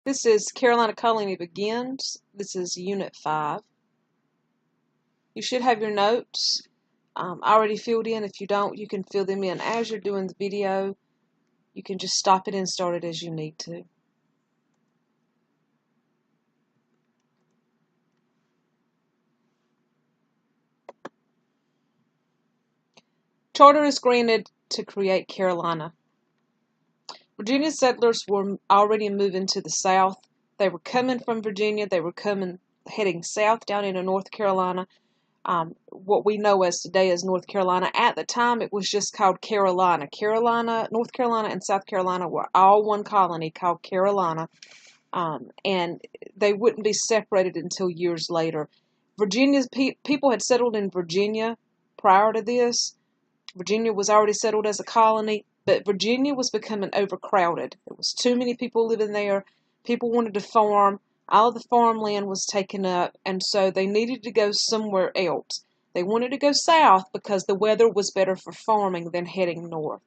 This is Carolina Colony Begins. This is Unit 5. You should have your notes already filled in. If you don't, you can fill them in as you're doing the video. You can just stop it and start it as you need to. Charter is granted to create Carolina. Virginia settlers were already moving to the south. They were coming from Virginia. They were heading south down into North Carolina. What we know as today as North Carolina. At the time, it was just called Carolina. North Carolina and South Carolina were all one colony called Carolina, and they wouldn't be separated until years later. Virginia's people had settled in Virginia prior to this. Virginia was already settled as a colony, but Virginia was becoming overcrowded. There was too many people living there. People wanted to farm. All of the farmland was taken up, and so they needed to go somewhere else. They wanted to go south because the weather was better for farming than heading north.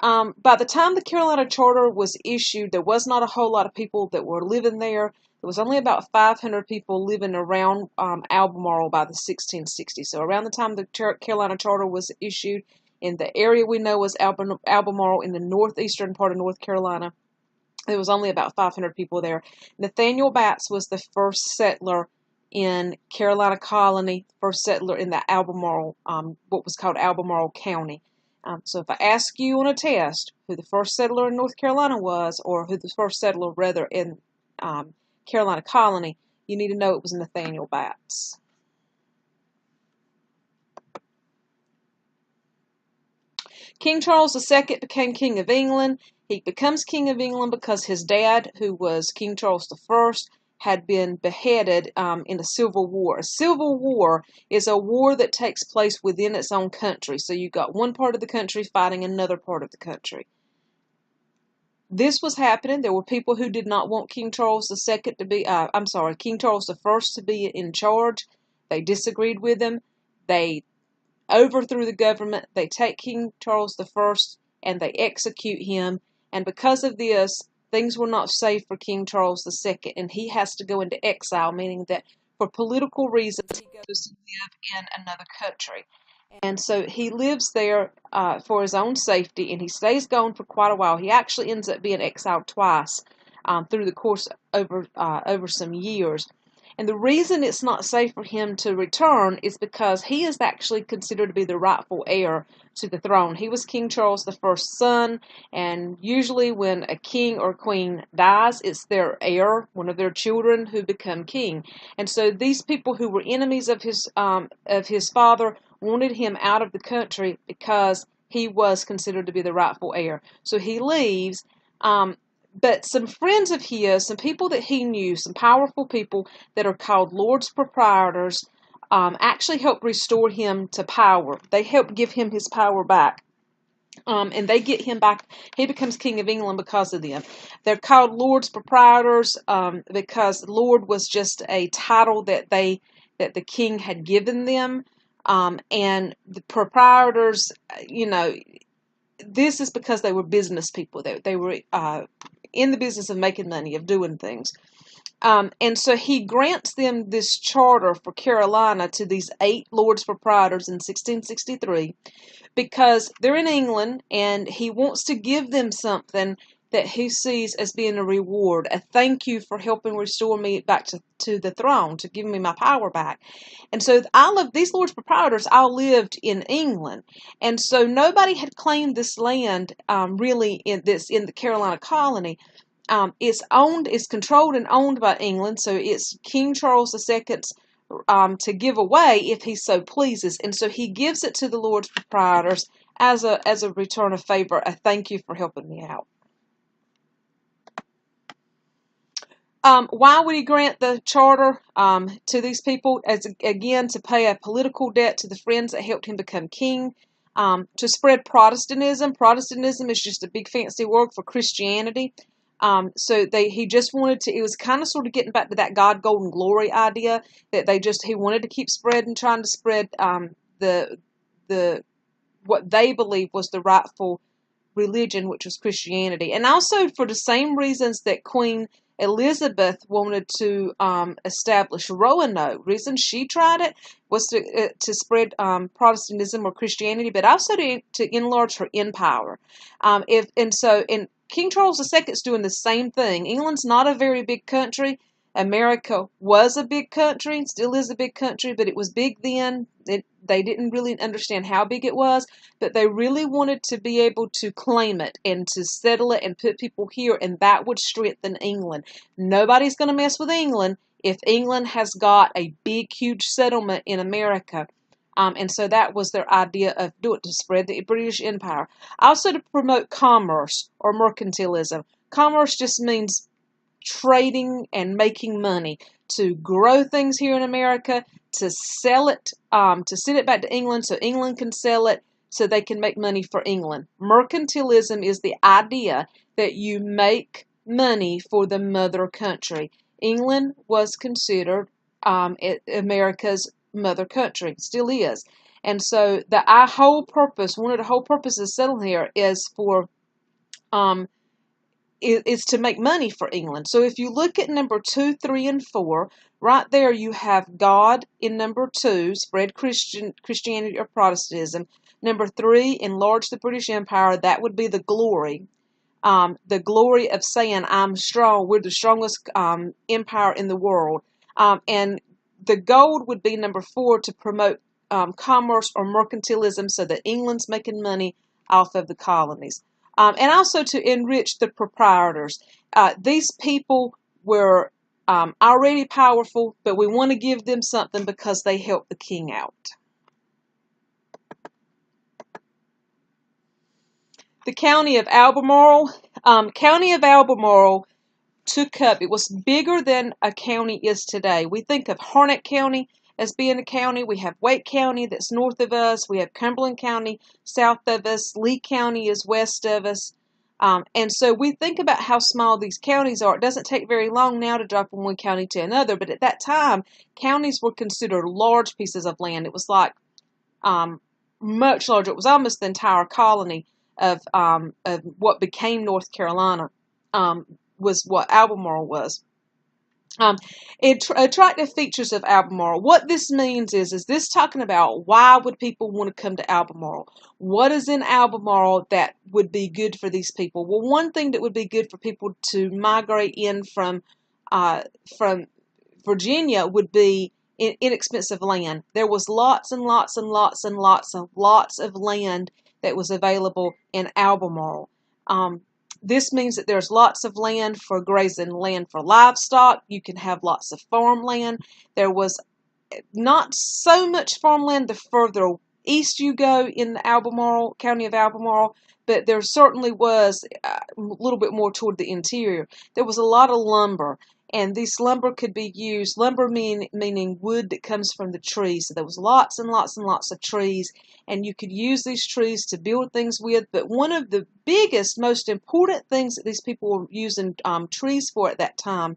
By the time the Carolina Charter was issued, there was not a whole lot of people that were living there. There was only about 500 people living around Albemarle by the 1660s. So around the time the Carolina Charter was issued, in the area we know as Albemarle in the northeastern part of North Carolina, there was only about 500 people there. Nathaniel Batts was the first settler in Carolina Colony, first settler in the Albemarle, what was called Albemarle County. So if I ask you on a test who the first settler in North Carolina was, or who the first settler rather in Carolina Colony, you need to know it was Nathaniel Batts. King Charles II became King of England. He becomes King of England because his dad, who was King Charles I, had been beheaded in a civil war. A civil war is a war that takes place within its own country. So you've got one part of the country fighting another part of the country. This was happening. There were people who did not want King Charles II to be, King Charles I to be in charge. They disagreed with him. They overthrew the government. They take King Charles I and they execute him. And because of this, things were not safe for King Charles II, and he has to go into exile, meaning that for political reasons he goes to live in another country. And so he lives there for his own safety, and he stays gone for quite a while. He actually ends up being exiled twice through the course over some years. And the reason it's not safe for him to return is because he is actually considered to be the rightful heir to the throne. He was King Charles I's son, and usually when a king or queen dies, it's their heir, one of their children, who become king. And so these people who were enemies of his father wanted him out of the country because he was considered to be the rightful heir. So he leaves. But some friends of his, some people that he knew, some powerful people that are called Lords Proprietors, actually helped restore him to power. They helped give him his power back. And they get him back. He becomes King of England because of them. They're called Lords Proprietors because Lord was just a title that the king had given them. And the proprietors, this is because they were business people. They were in the business of making money, of doing things. And so he grants them this charter for Carolina to these 8 Lords Proprietors in 1663 because they're in England, and he wants to give them something that he sees as being a reward, a thank you for helping restore me back to the throne, to give me my power back. And so all of these Lords Proprietors all lived in England, and so nobody had claimed this land really in the Carolina Colony. It's controlled and owned by England, so it's King Charles II's to give away if he so pleases, and so he gives it to the Lords Proprietors as a return of favor, a thank you for helping me out. Why would he grant the charter to these people? As again, to pay a political debt to the friends that helped him become king, to spread Protestantism. Protestantism is just a big fancy word for Christianity. So he just wanted to, it was kind of sort of getting back to that God, golden glory idea that he wanted to keep spreading, trying to spread what they believed was the rightful religion, which was Christianity. And also for the same reasons that Queen Elizabeth wanted to establish Roanoke. Reason she tried it was to spread Protestantism or Christianity, but also to enlarge her empire. And King Charles II is doing the same thing. England's not a very big country. America was a big country, still is a big country, but it was big then. They didn't really understand how big it was, but they really wanted to be able to claim it and to settle it and put people here, and that would strengthen England. Nobody's going to mess with England if England has got a big, huge settlement in America. And so that was their idea of doing it, to spread the British Empire. Also to promote commerce or mercantilism. Commerce just means trading and making money, to grow things here in America, to sell it, to send it back to England so England can sell it so they can make money for England. Mercantilism is the idea that you make money for the mother country. England was considered America's mother country, still is. And so one of the whole purposes of settling here is for is to make money for England. So if you look at number 2, 3, and 4, right there you have God in number 2, spread Christianity or Protestantism. Number 3, enlarge the British Empire. That would be the glory. The glory of saying, I'm strong. We're the strongest empire in the world. And the gold would be number 4, to promote commerce or mercantilism so that England's making money off of the colonies. And also to enrich the proprietors. These people were already powerful, but we want to give them something because they helped the king out. The county of Albemarle. County of Albemarle took up, it was bigger than a county is today. We think of Harnett County as being a county. We have Wake County that's north of us. We have Cumberland County south of us. Lee County is west of us. And so we think about how small these counties are. It doesn't take very long now to drop from one county to another, but at that time, counties were considered large pieces of land. It was like much larger. It was almost the entire colony of what became North Carolina, was what Albemarle was. Attractive features of Albemarle. What this means is this talking about why would people want to come to Albemarle? What is in Albemarle that would be good for these people? Well, one thing that would be good for people to migrate in from Virginia would be inexpensive land. There was lots and lots and lots and lots of land that was available in Albemarle. This means that there's lots of land for grazing, land for livestock. You can have lots of farmland. There was not so much farmland the further east you go in the Albemarle, county of Albemarle, but there certainly was a little bit more toward the interior. There was a lot of lumber, and this lumber could be used, meaning wood that comes from the trees. So there was lots and lots and lots of trees, and you could use these trees to build things with. But one of the biggest, most important things that these people were using trees for at that time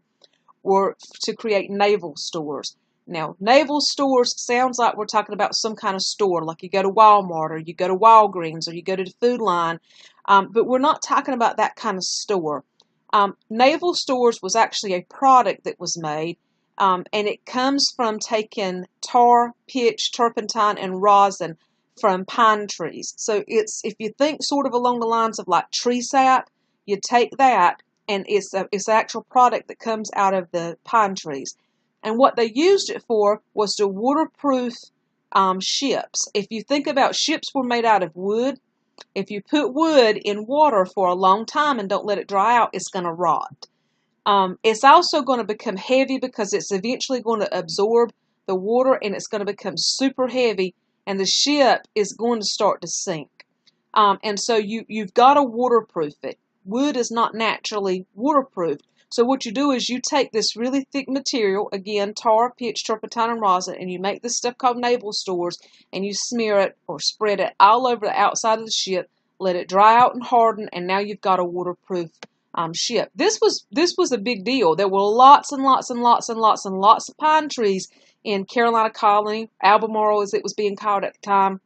were to create naval stores. Now, naval stores sounds like we're talking about some kind of store, like you go to Walmart or you go to Walgreens or you go to the Food Line, but we're not talking about that kind of store. Naval stores was actually a product that was made, and it comes from taking tar, pitch, turpentine, and rosin from pine trees. So if you think sort of along the lines of like tree sap, you take that, and it's an actual product that comes out of the pine trees. And what they used it for was to waterproof ships. If you think about, ships were made out of wood. If you put wood in water for a long time and don't let it dry out, it's going to rot. It's also going to become heavy because it's eventually going to absorb the water, and it's going to become super heavy, and the ship is going to start to sink. And so you've got to waterproof it. Wood is not naturally waterproof. So what you do is you take this really thick material, again, tar, pitch, turpentine, and rosin, and you make this stuff called naval stores, and you smear it or spread it all over the outside of the ship, let it dry out and harden, and now you've got a waterproof ship. This was a big deal. There were lots and lots and lots and lots and lots of pine trees in Carolina Colony, Albemarle as it was being called at the time,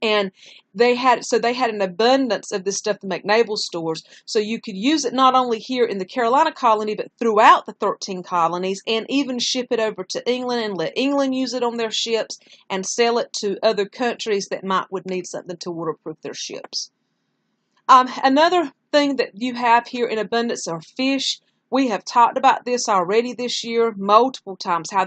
And they had an abundance of this stuff to make naval stores. So you could use it not only here in the Carolina colony, but throughout the 13 colonies, and even ship it over to England and let England use it on their ships and sell it to other countries that would need something to waterproof their ships. Another thing that you have here in abundance are fish. We have talked about this already this year multiple times, how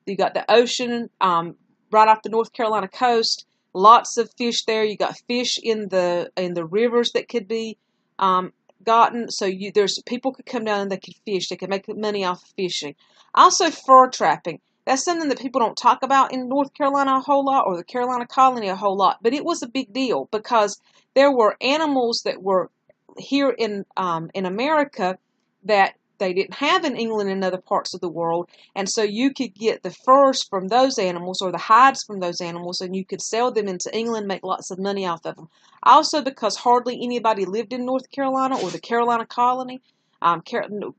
you got the ocean right off the North Carolina coast. Lots of fish there. You got fish in the rivers that could be gotten. So there's people could come down and they could fish. They could make money off of fishing. Also, fur trapping. That's something that people don't talk about in North Carolina a whole lot, or the Carolina colony a whole lot. But it was a big deal because there were animals that were here in America that they didn't have in England and other parts of the world, and so you could get the furs from those animals or the hides from those animals, and you could sell them into England, make lots of money off of them. Also, because hardly anybody lived in North Carolina or the Carolina colony,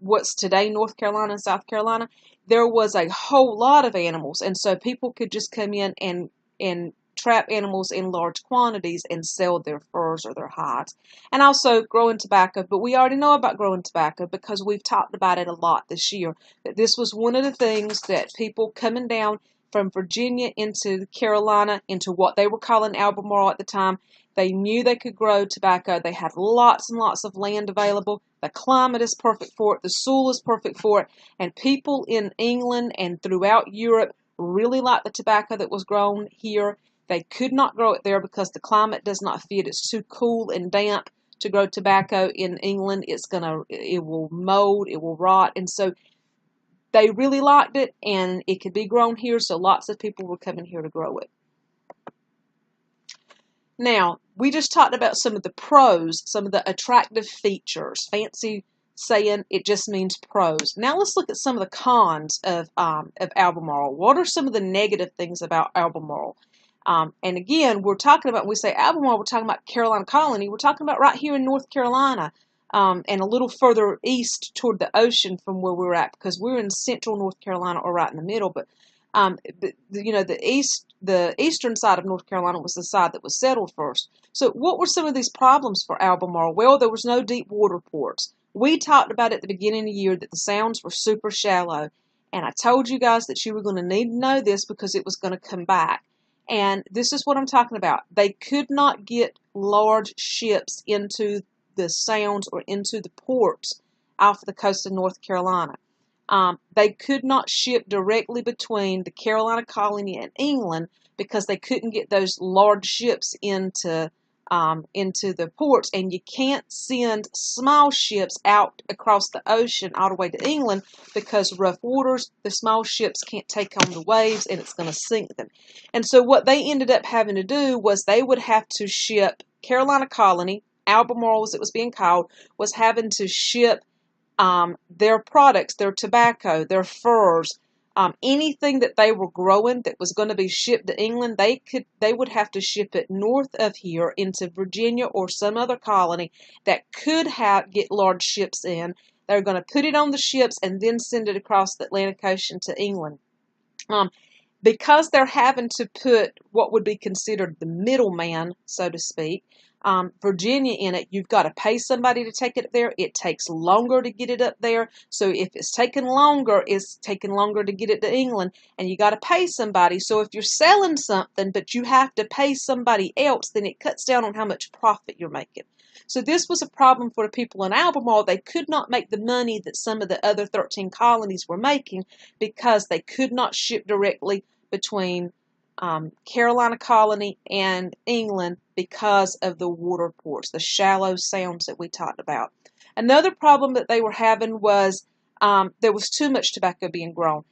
what's today North Carolina and South Carolina, there was a whole lot of animals, and so people could just come in and trap animals in large quantities and sell their furs or their hides. And also growing tobacco, but we already know about growing tobacco because we've talked about it a lot this year. That this was one of the things that people coming down from Virginia into Carolina, into what they were calling Albemarle at the time, they knew they could grow tobacco. They had lots and lots of land available. The climate is perfect for it. The soil is perfect for it. And people in England and throughout Europe really liked the tobacco that was grown here. They could not grow it there because the climate does not fit. It's too cool and damp to grow tobacco in England. It will mold, it will rot. And so they really liked it, and it could be grown here, so lots of people were coming here to grow it. Now, we just talked about some of the pros, some of the attractive features. Fancy saying it just means pros. Now let's look at some of the cons of Albemarle. What are some of the negative things about Albemarle? And again, we're talking about, when we say Albemarle, we're talking about Carolina colony. We're talking about right here in North Carolina, and a little further east toward the ocean from where we're at, because we're in central North Carolina or right in the middle. But the eastern side of North Carolina was the side that was settled first. So what were some of these problems for Albemarle? Well, there was no deep water ports. We talked about at the beginning of the year that the sounds were super shallow, and I told you guys that you were going to need to know this because it was going to come back. And this is what I'm talking about. They could not get large ships into the sounds or into the ports off the coast of North Carolina. They could not ship directly between the Carolina colony and England because they couldn't get those large ships into the ports, and you can't send small ships out across the ocean all the way to England because rough waters, the small ships can't take on the waves and it's going to sink them. And so what they ended up having to do was they would have to ship Carolina colony, Albemarle as it was being called, was having to ship their products, their tobacco, their furs, anything that they were growing that was going to be shipped to England, they would have to ship it north of here into Virginia or some other colony that could get large ships in. They're going to put it on the ships and then send it across the Atlantic Ocean to England. Because they're having to put what would be considered the middleman, so to speak, Virginia in it, you've got to pay somebody to take it there. It takes longer to get it up there. So if it's taking longer to get it to England, and you got to pay somebody. So if you're selling something, but you have to pay somebody else, then it cuts down on how much profit you're making. So this was a problem for the people in Albemarle. They could not make the money that some of the other 13 colonies were making because they could not ship directly between Carolina colony and England because of the water ports, the shallow sounds that we talked about. Another problem that they were having was there was too much tobacco being grown.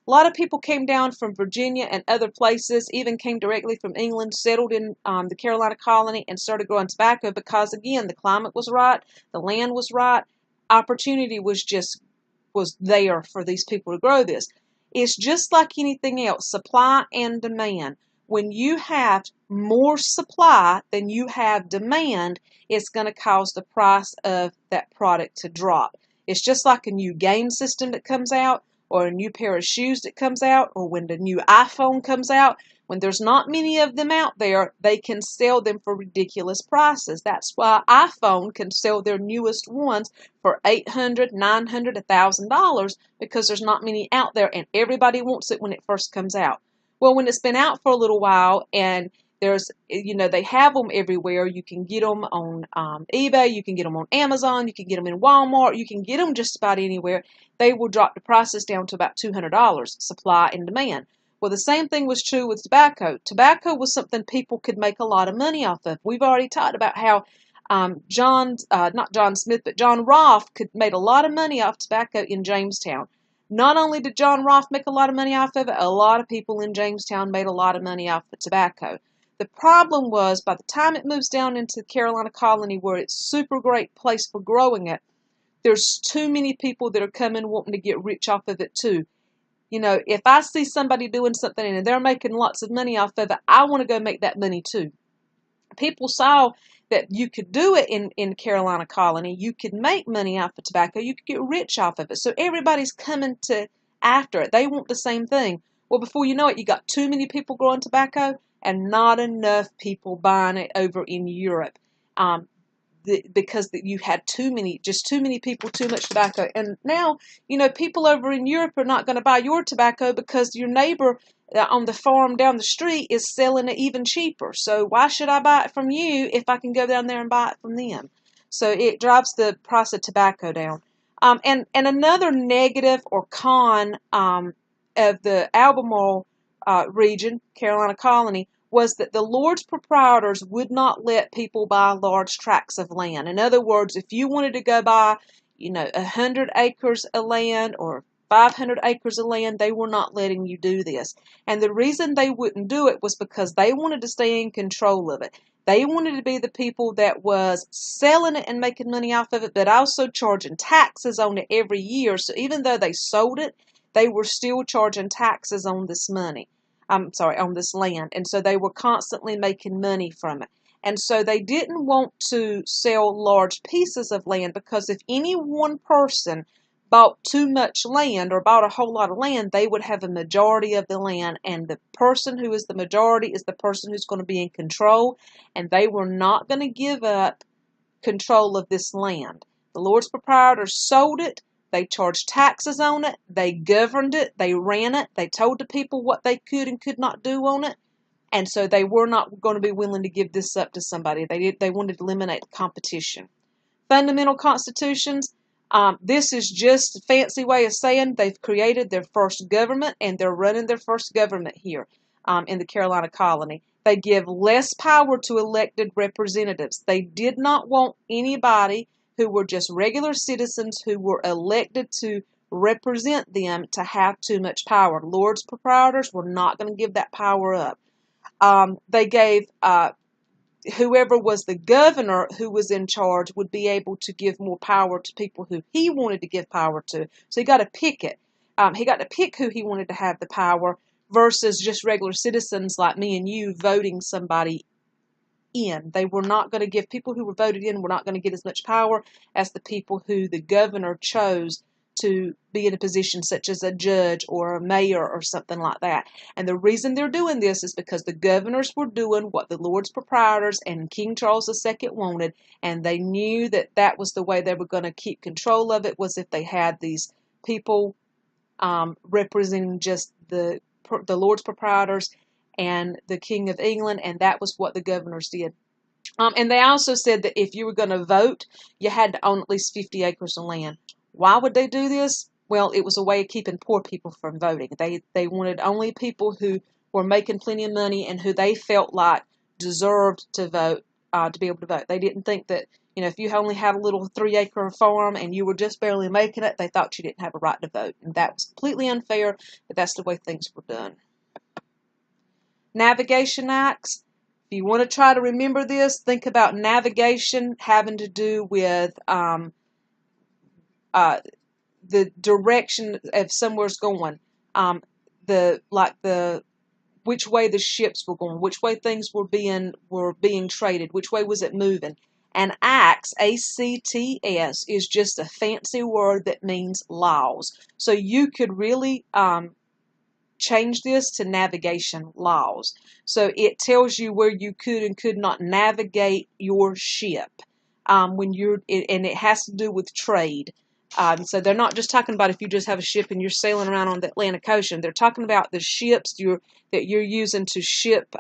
A lot of people came down from Virginia and other places, even came directly from England, settled in the Carolina colony and started growing tobacco because, again, the climate was right, the land was right, opportunity was there for these people to grow this. It's just like anything else, supply and demand. When you have more supply than you have demand, it's going to cause the price of that product to drop. It's just like a new game system that comes out, or a new pair of shoes that comes out, or when the new iPhone comes out. When there's not many of them out there, they can sell them for ridiculous prices. That's why iPhone can sell their newest ones for $800, $900, $1,000 because there's not many out there and everybody wants it when it first comes out. Well, when it's been out for a little while and there's, they have them everywhere. You can get them on eBay. You can get them on Amazon. You can get them in Walmart. You can get them just about anywhere. They will drop the prices down to about $200, supply and demand. Well, the same thing was true with tobacco. Tobacco was something people could make a lot of money off of. We've already talked about how John Rolfe made a lot of money off tobacco in Jamestown. Not only did John Rolfe make a lot of money off of it, a lot of people in Jamestown made a lot of money off of tobacco. The problem was, by the time it moves down into the Carolina colony where it's a super great place for growing it, there's too many people that are coming wanting to get rich off of it too. If I see somebody doing something and they're making lots of money off of it, I want to go make that money too. People saw that you could do it in Carolina colony. You could make money off of tobacco. You could get rich off of it. So everybody's coming after it. They want the same thing. Well, before you know it, you got too many people growing tobacco and not enough people buying it over in Europe. Because you had too many people, too much tobacco. And now, people over in Europe are not going to buy your tobacco because your neighbor on the farm down the street is selling it even cheaper. So why should I buy it from you if I can go down there and buy it from them? So it drives the price of tobacco down. And another negative or con of the Albemarle region, Carolina colony, was that the Lord's proprietors would not let people buy large tracts of land. In other words, if you wanted to go buy, 100 acres of land or 500 acres of land, they were not letting you do this. And the reason they wouldn't do it was because they wanted to stay in control of it. They wanted to be the people that was selling it and making money off of it, but also charging taxes on it every year. So even though they sold it, they were still charging taxes on this money. On this land. And so they were constantly making money from it. And so they didn't want to sell large pieces of land because if any one person bought too much land or bought a whole lot of land, they would have a majority of the land. And the person who is the majority is the person who's going to be in control. And they were not going to give up control of this land. The Lord's proprietors sold it. They charged taxes on it. They governed it. They ran it. They told the people what they could and could not do on it. And so they were not going to be willing to give this up to somebody. They wanted to eliminate competition. Fundamental constitutions. This is just a fancy way of saying they've created their first government and they're running their first government here in the Carolina colony. They give less power to elected representatives. They did not want anybody who were just regular citizens who were elected to represent them to have too much power. Lord's proprietors were not going to give that power up. They gave whoever was the governor who was in charge would be able to give more power to people who he wanted to give power to. So he got to pick it. He got to pick who he wanted to have the power versus just regular citizens like me and you voting somebody in. They were not going to give people who were voted in were not going to get as much power as the people who the governor chose to be in a position such as a judge or a mayor or something like that. And the reason they're doing this is because the governors were doing what the Lord's proprietors and King Charles II wanted, and they knew that that was the way they were going to keep control of it, was if they had these people representing just the Lord's proprietors and the King of England, and that was what the governors did. And they also said that if you were going to vote, you had to own at least 50 acres of land. Why would they do this? Well, it was a way of keeping poor people from voting. They wanted only people who were making plenty of money and who they felt like deserved to vote, to be able to vote. They didn't think that, if you only had a little 3-acre farm and you were just barely making it, they thought you didn't have a right to vote. And that was completely unfair, but that's the way things were done. Navigation Acts. If you want to try to remember this, think about navigation having to do with the direction of somewhere's going, which way the ships were going, which way things were being traded, which way was it moving. And acts, A-C-T-S, is just a fancy word that means laws. So you could really changed this to navigation laws. So it tells you where you could and could not navigate your ship and it has to do with trade. So they're not just talking about if you just have a ship and you're sailing around on the Atlantic Ocean. They're talking about the ships that you're using to ship,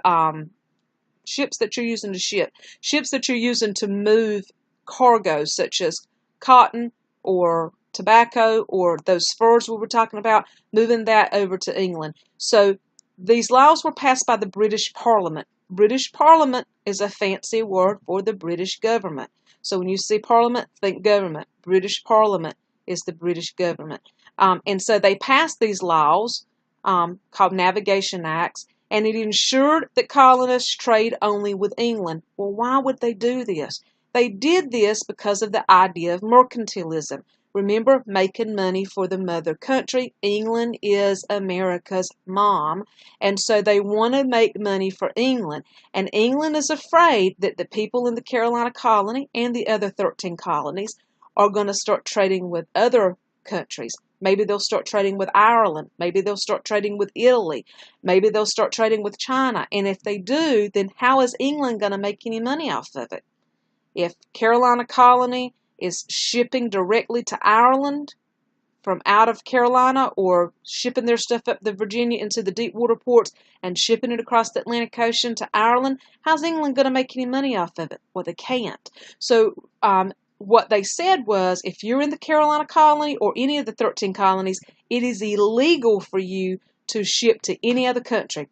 ships that you're using to move cargo, such as cotton or tobacco or those furs we were talking about, moving that over to England. So these laws were passed by the British Parliament. British Parliament is a fancy word for the British government. So when you see Parliament, think government. British Parliament is the British government. And so they passed these laws called Navigation Acts, and it ensured that colonists trade only with England. Well, why would they do this? They did this because of the idea of mercantilism. Remember, making money for the mother country. England is America's mom, and so they want to make money for England. And England is afraid that the people in the Carolina colony and the other 13 colonies are going to start trading with other countries. Maybe they'll start trading with Ireland. Maybe they'll start trading with Italy. Maybe they'll start trading with China. And if they do, then how is England going to make any money off of it? If Carolina colony is shipping directly to Ireland from out of Carolina, or shipping their stuff up the Virginia into the deep water ports and shipping it across the Atlantic Ocean to Ireland, how's England going to make any money off of it? Well, they can't. So what they said was, if you're in the Carolina colony or any of the 13 colonies, it is illegal for you to ship to any other country.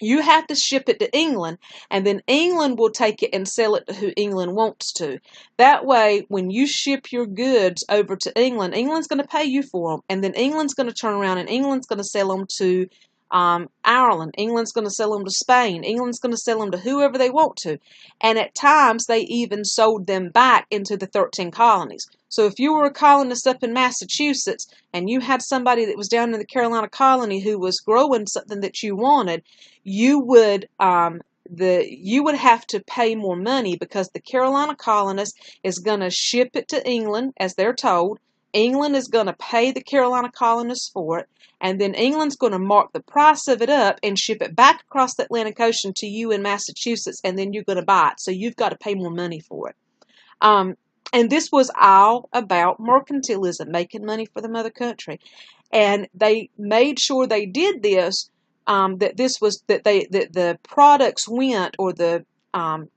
You have to ship it to England, and then England will take it and sell it to who England wants to. That way, when you ship your goods over to England, England's going to pay you for them, and then England's going to turn around and England's going to sell them to Ireland. England's going to sell them to Spain. England's going to sell them to whoever they want to. And at times, they even sold them back into the 13 colonies. So if you were a colonist up in Massachusetts and you had somebody that was down in the Carolina colony who was growing something that you wanted, you would have to pay more money, because the Carolina colonist is going to ship it to England as they're told. England is going to pay the Carolina colonists for it, and then England's going to mark the price of it up and ship it back across the Atlantic Ocean to you in Massachusetts, and then you're going to buy it. So you've got to pay more money for it. And this was all about mercantilism, making money for the mother country. And they made sure they did this, that the products went, or the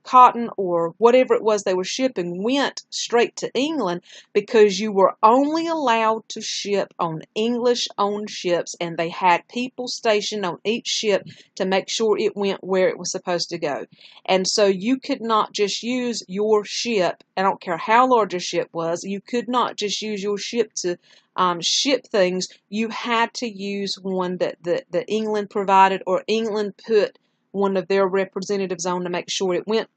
cotton or whatever it was they were shipping went straight to England, because you were only allowed to ship on English-owned ships, and they had people stationed on each ship to make sure it went where it was supposed to go. And so you could not just use your ship, I don't care how large your ship was, you could not just use your ship to ship things. You had to use one that England provided, or England put one of their representatives on to make sure it went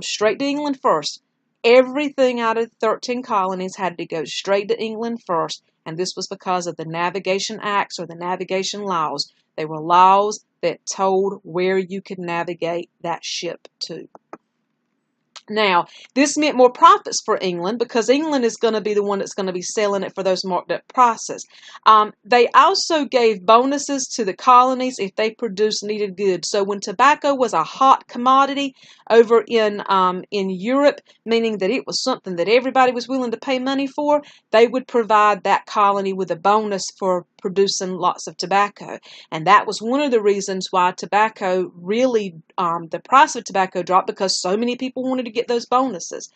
straight to England first. Everything out of the 13 colonies had to go straight to England first, and this was because of the Navigation Acts, or the Navigation Laws. They were laws that told where you could navigate that ship to. Now, this meant more profits for England, because England is going to be the one that's going to be selling it for those marked up prices. They also gave bonuses to the colonies if they produced needed goods. So when tobacco was a hot commodity over in Europe, meaning that it was something that everybody was willing to pay money for, they would provide that colony with a bonus for producing lots of tobacco. And that was one of the reasons why tobacco really, the price of tobacco dropped, because so many people wanted to get those bonuses.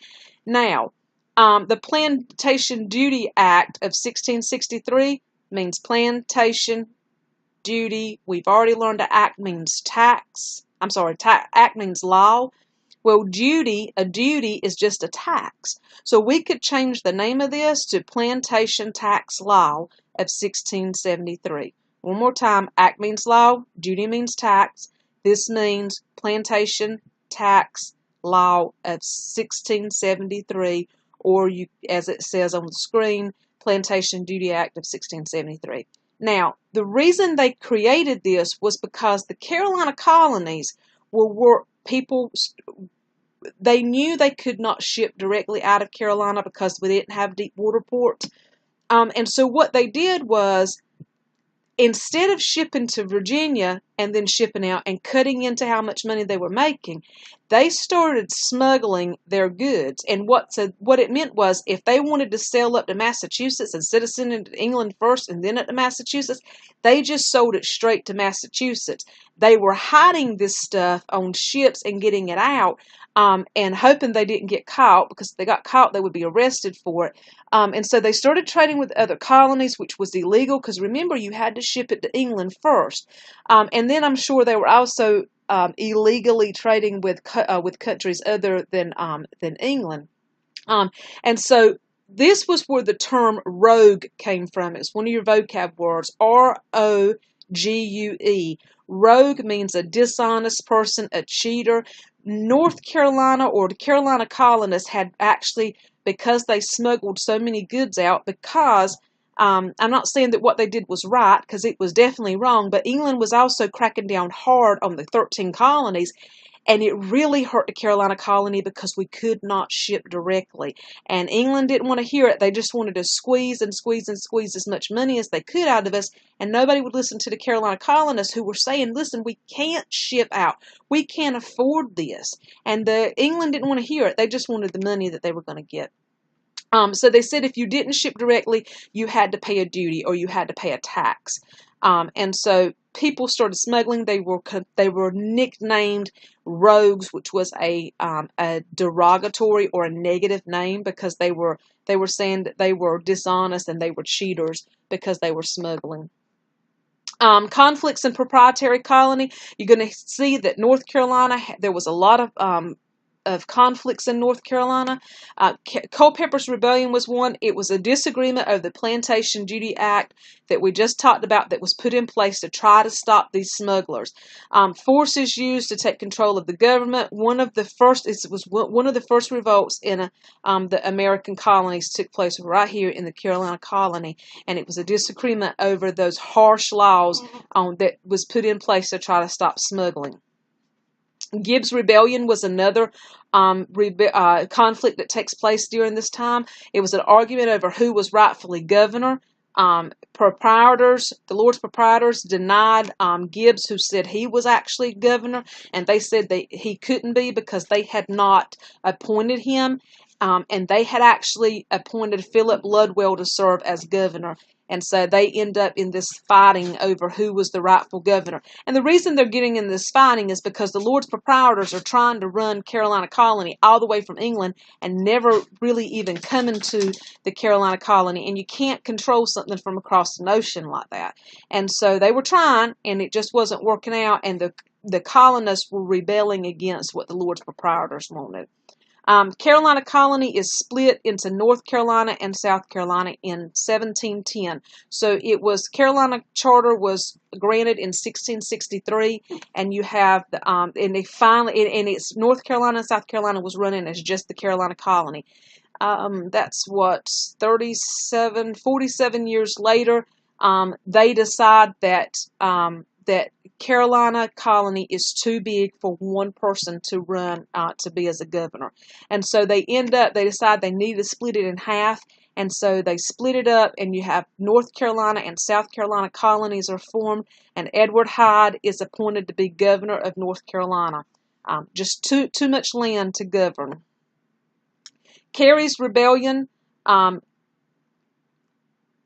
Now, the Plantation Duty Act of 1663 means plantation duty. We've already learned that act means tax. Act means law. Well, a duty is just a tax. So we could change the name of this to Plantation Tax Law of 1673. One more time, act means law, duty means tax. This means Plantation Tax Law of 1673, or you, as it says on the screen, Plantation Duty Act of 1673. Now, the reason they created this was because the Carolina colonies were they knew they could not ship directly out of Carolina because we didn't have deep water ports. And so what they did was, instead of shipping to Virginia and then shipping out and cutting into how much money they were making, they started smuggling their goods. And what it meant was, if they wanted to sail up to Massachusetts instead of sending it to England first and then up to Massachusetts, they just sold it straight to Massachusetts. They were hiding this stuff on ships and getting it out, and hoping they didn't get caught, because if they got caught, they would be arrested for it. And so they started trading with other colonies, which was illegal, because remember, you had to ship it to England first. And then I'm sure they were also illegally trading with countries other than England. And so this was where the term rogue came from. It's one of your vocab words, Rogue. Rogue means a dishonest person, a cheater. North Carolina, or the Carolina colonists, had actually, because they smuggled so many goods out, because I'm not saying that what they did was right, because it was definitely wrong, but England was also cracking down hard on the 13 colonies, and it really hurt the Carolina colony because we could not ship directly. And England didn't want to hear it. They just wanted to squeeze and squeeze and squeeze as much money as they could out of us. And nobody would listen to the Carolina colonists, who were saying, listen, we can't ship out. We can't afford this. And England didn't want to hear it. They just wanted the money that they were going to get. So they said if you didn't ship directly, you had to pay a duty, or you had to pay a tax. And so people started smuggling. They were nicknamed rogues, which was a derogatory or a negative name, because they were saying that they were dishonest and they were cheaters because they were smuggling. Conflicts in proprietary colony. You're going to see that North Carolina, there was a lot of conflicts in North Carolina. Culpeper's Rebellion was one. It was a disagreement over the Plantation Duty Act that we just talked about, that was put in place to try to stop these smugglers. Forces used to take control of the government. One of the first revolts in the American colonies took place right here in the Carolina colony, and it was a disagreement over those harsh laws that was put in place to try to stop smuggling. Gibbs Rebellion was another conflict that takes place during this time. It was an argument over who was rightfully governor. The Lords Proprietors denied Gibbs, who said he was actually governor, and they said that he couldn't be because they had not appointed him, and they had actually appointed Philip Ludwell to serve as governor. And so they end up in this fighting over who was the rightful governor. And the reason they're getting in this fighting is because the Lords Proprietors are trying to run Carolina colony all the way from England and never really even coming to the Carolina colony. And you can't control something from across an ocean like that. And so they were trying, and it just wasn't working out. And the colonists were rebelling against what the Lords Proprietors wanted. Carolina colony is split into North Carolina and South Carolina in 1710. So Carolina charter was granted in 1663, and you have and it's North Carolina and South Carolina was running as just the Carolina colony. That's 47 years later, they decide that Carolina colony is too big for one person to run to be as a governor. And so they decide they need to split it in half. And so they split it up, and you have North Carolina and South Carolina colonies are formed, and Edward Hyde is appointed to be governor of North Carolina. Just too much land to govern. Cary's Rebellion, the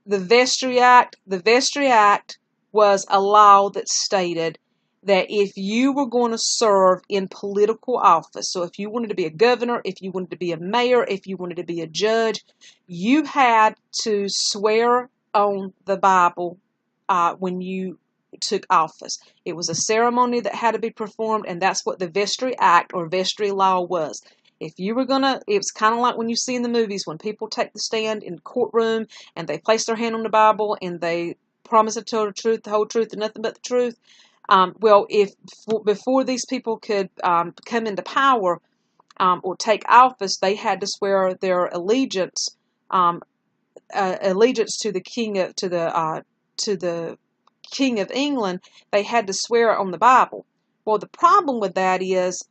Vestry Act. The Vestry Act was a law that stated that if you were going to serve in political office, so if you wanted to be a governor, if you wanted to be a mayor, if you wanted to be a judge, you had to swear on the Bible when you took office. It was a ceremony that had to be performed, and that's what the Vestry Act or Vestry Law was. If you were it was kind of like when you see in the movies when people take the stand in the courtroom and they place their hand on the Bible and they promise to tell the truth, the whole truth, and nothing but the truth. Before these people could come into power or take office, they had to swear their allegiance to the King of England. They had to swear on the Bible. Well, the problem with that is,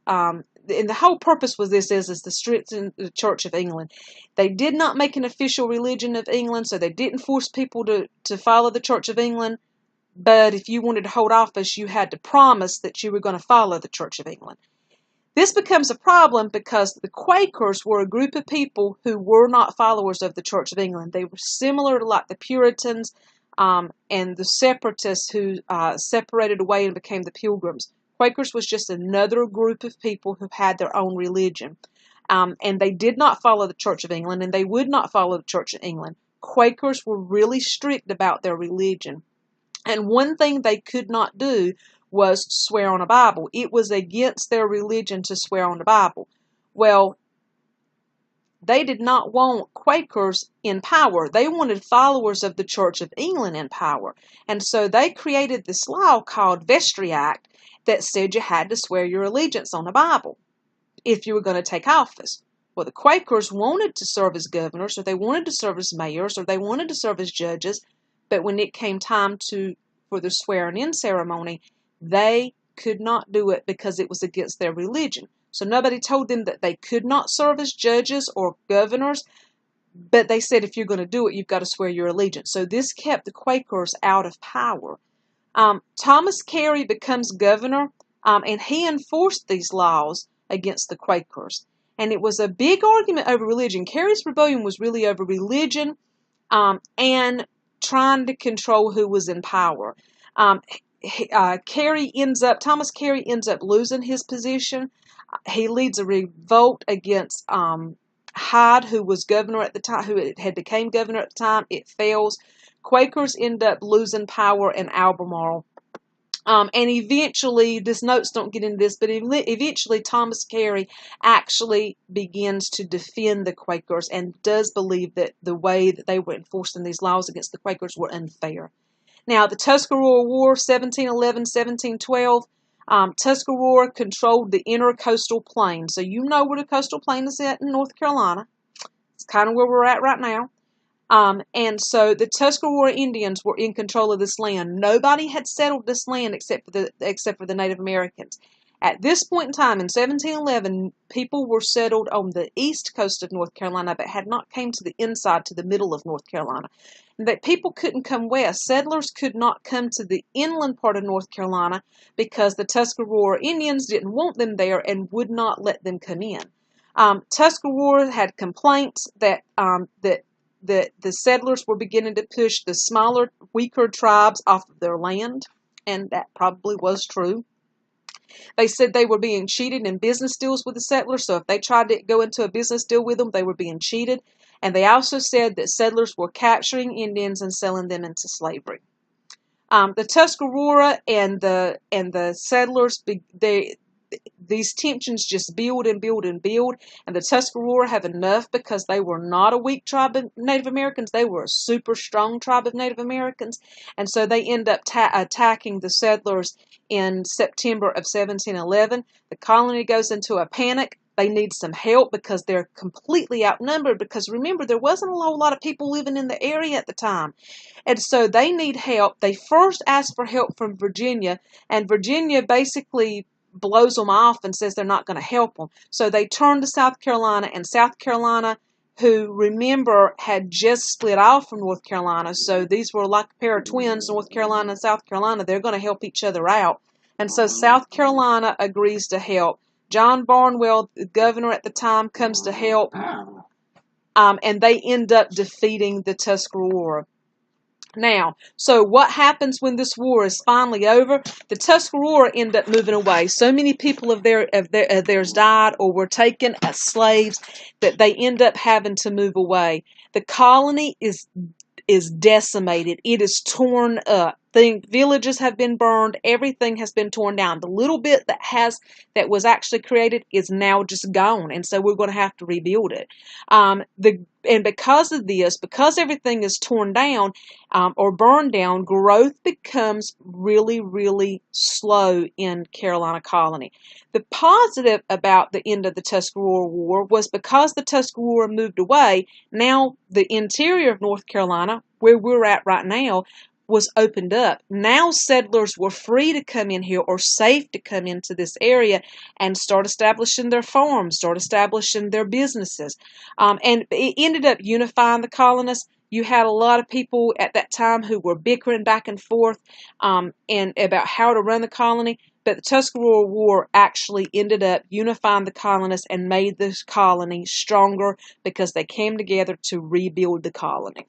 and the whole purpose was is to strengthen the Church of England. They did not make an official religion of England, so they didn't force people to follow the Church of England. but if you wanted to hold office, you had to promise that you were going to follow the Church of England. This becomes a problem because the Quakers were a group of people who were not followers of the Church of England. They were similar to like the Puritans and the Separatists who separated away and became the Pilgrims. Quakers was just another group of people who had their own religion. And they did not follow the Church of England, and they would not follow the Church of England. Quakers were really strict about their religion. And one thing they could not do was swear on a Bible. It was against their religion to swear on the Bible. Well, they did not want Quakers in power. They wanted followers of the Church of England in power. And so they created this law called Vestry Act that said you had to swear your allegiance on the Bible if you were going to take office. Well, the Quakers wanted to serve as governors, or they wanted to serve as mayors, or they wanted to serve as judges, but when it came time for the swearing-in ceremony, they could not do it because it was against their religion. So nobody told them that they could not serve as judges or governors, but they said if you're going to do it, you've got to swear your allegiance. So this kept the Quakers out of power. Thomas Carey becomes governor, and he enforced these laws against the Quakers. And it was a big argument over religion. Carey's rebellion was really over religion and trying to control who was in power. Thomas Carey ends up losing his position. He leads a revolt against Hyde, who was governor at the time, who had became governor at the time. It fails. Quakers end up losing power in Albemarle. And eventually, these notes don't get into this, but eventually Thomas Carey actually begins to defend the Quakers and does believe that the way that they were enforcing these laws against the Quakers were unfair. Now, the Tuscarora War, 1711, 1712, Tuscarora controlled the intercoastal plain. So you know where the coastal plain is at in North Carolina. It's kind of where we're at right now. And so the Tuscarora Indians were in control of this land. Nobody had settled this land except for the Native Americans. At this point in time, in 1711, people were settled on the east coast of North Carolina, but had not came to the inside, to the middle of North Carolina. And that people couldn't come west. Settlers could not come to the inland part of North Carolina because the Tuscarora Indians didn't want them there and would not let them come in. Tuscarora had complaints that the settlers were beginning to push the smaller, weaker tribes off of their land, and that probably was true. They said they were being cheated in business deals with the settlers, so if they tried to go into a business deal with them, they were being cheated. And they also said that settlers were capturing Indians and selling them into slavery. The Tuscarora and the settlers, these tensions just build and build and build, and the Tuscarora have enough because they were not a weak tribe of Native Americans. They were a super strong tribe of Native Americans, and so they end up attacking the settlers in September of 1711. The colony goes into a panic. They need some help because they're completely outnumbered, because remember, there wasn't a whole lot of people living in the area at the time. And so they need help. They first ask for help from Virginia, and Virginia basically blows them off and says they're not going to help them. So they turn to South Carolina, and South Carolina, who, remember, had just split off from North Carolina, so these were like a pair of twins, North Carolina and South Carolina. They're going to help each other out. And so South Carolina agrees to help. John Barnwell, the governor at the time, comes to help, and they end up defeating the Tuscarora. Now, so what happens when this war is finally over? The Tuscarora end up moving away. So many people of theirs died or were taken as slaves that they end up having to move away. The colony is decimated. It is torn up. The villages have been burned. Everything has been torn down. The little bit that was actually created is now just gone, and so we're going to have to rebuild it. And because of this, because everything is torn down or burned down, growth becomes really, really slow in Carolina Colony. The positive about the end of the Tuscarora War was because the Tuscarora moved away, now the interior of North Carolina, where we're at right now, was opened up. Now settlers were free to come in here, or safe to come into this area and start establishing their farms, start establishing their businesses. And it ended up unifying the colonists. You had a lot of people at that time who were bickering back and forth and about how to run the colony. But the Tuscarora War actually ended up unifying the colonists and made this colony stronger because they came together to rebuild the colony.